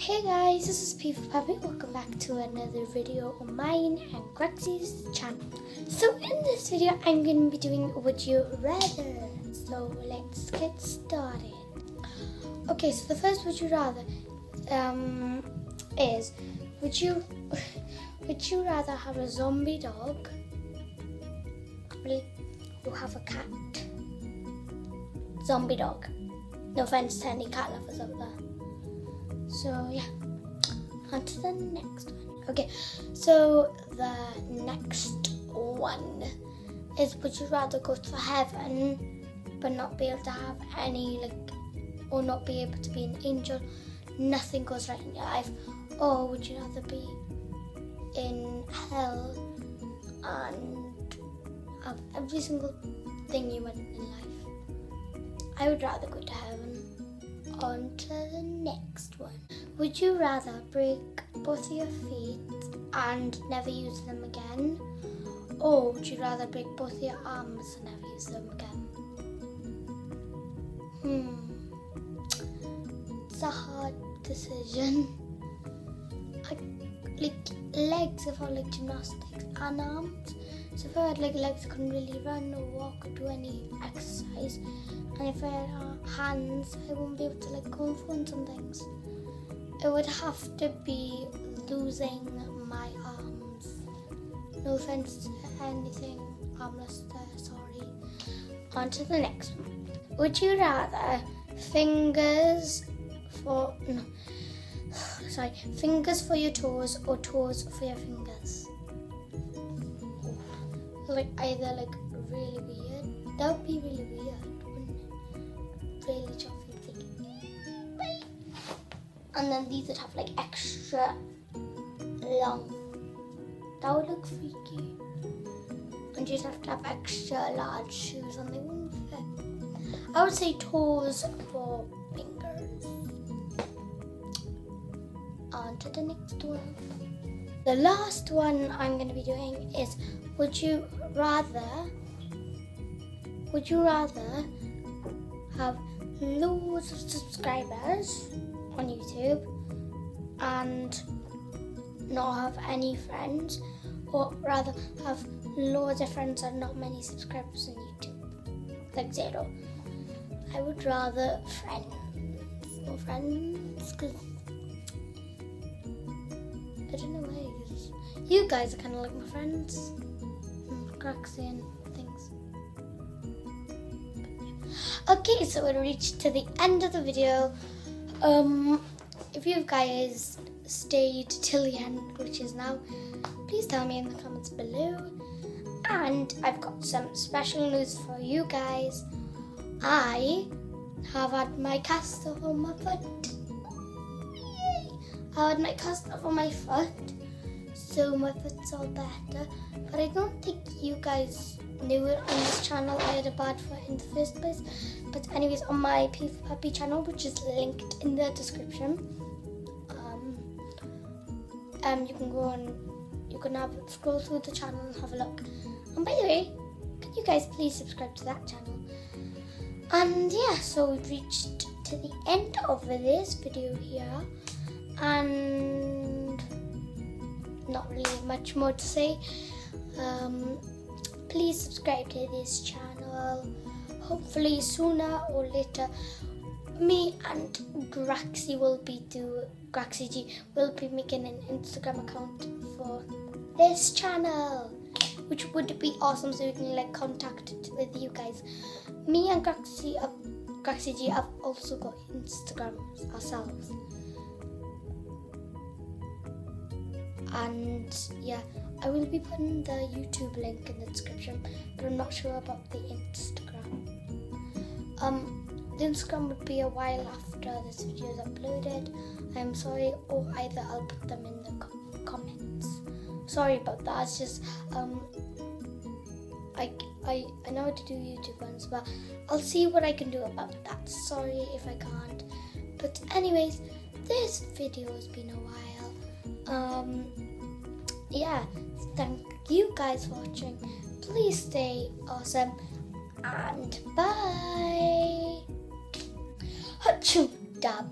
Hey guys, this is EP1. Welcome back to another video on mine and Grexy's channel. So in this video, I'm going to be doing Would You Rather. So let's get started. Okay, so the first Would You Rather is would you rather have a zombie dog or have a cat? Zombie dog. No offense to any cat lovers out there. So yeah, on to the next one. Okay, so the next one is would you rather go to heaven but not be able to have any or not be able to be an angel, nothing goes right in your life, or would you rather be in hell and have every single thing you want in life? I would rather go to heaven. On to the next one. Would you rather break both of your feet and never use them again, or would you rather break both your arms and never use them again? It's a hard decision. Legs are for gymnastics and arms. So if I had legs, I couldn't really run or walk or do any exercise. And if I had hands, I wouldn't be able to go on phones and things. It would have to be losing my arms. No offense to anything armless there, sorry. On to the next one. Would you rather fingers for your toes or toes for your fingers? Either really weird. That would be really weird, wouldn't it? Really choppy. And then these would have extra long. That would look freaky. And you'd have to have extra large shoes and they wouldn't fit. I would say toes for fingers. On to the next one. The last one I'm going to be doing is would you rather have loads of subscribers on YouTube and not have any friends, or rather have loads of friends and not many subscribers on YouTube? 0. I would rather friends. No friends, because I don't know why. You guys are kind of like my friends. Grexy and things. Okay, so we reached to the end of the video. If you guys stayed till the end, which is now, please tell me in the comments below. And I've got some special news for you guys. I have had my cast off on my foot. Yay! I had my cast off on my foot, so my foot's all better. But I don't think you guys knew it on this channel. I had a bad foot in the first place. But anyways, on my Puppy channel, which is linked in the description, you can go and you can scroll through the channel and have a look. And by the way, can you guys please subscribe to that channel? And yeah, so we've reached to the end of this video here, and not really much more to say. Please subscribe to this channel. Hopefully sooner or later, me and Grexy G will be making an Instagram account for this channel, which would be awesome, so we can contact with you guys. Me and Grexy G have also got Instagrams ourselves. And yeah, I will be putting the YouTube link in the description, but I'm not sure about the Instagram. The Instagram would be a while after this video is uploaded. I'm sorry, or either I'll put them in the comments. Sorry about that. It's just I know how to do YouTube ones, but I'll see what I can do about that. Sorry if I can't. But anyways, this video has been a while. Yeah, thank you guys for watching. Please stay awesome and bye. Achoo, dab.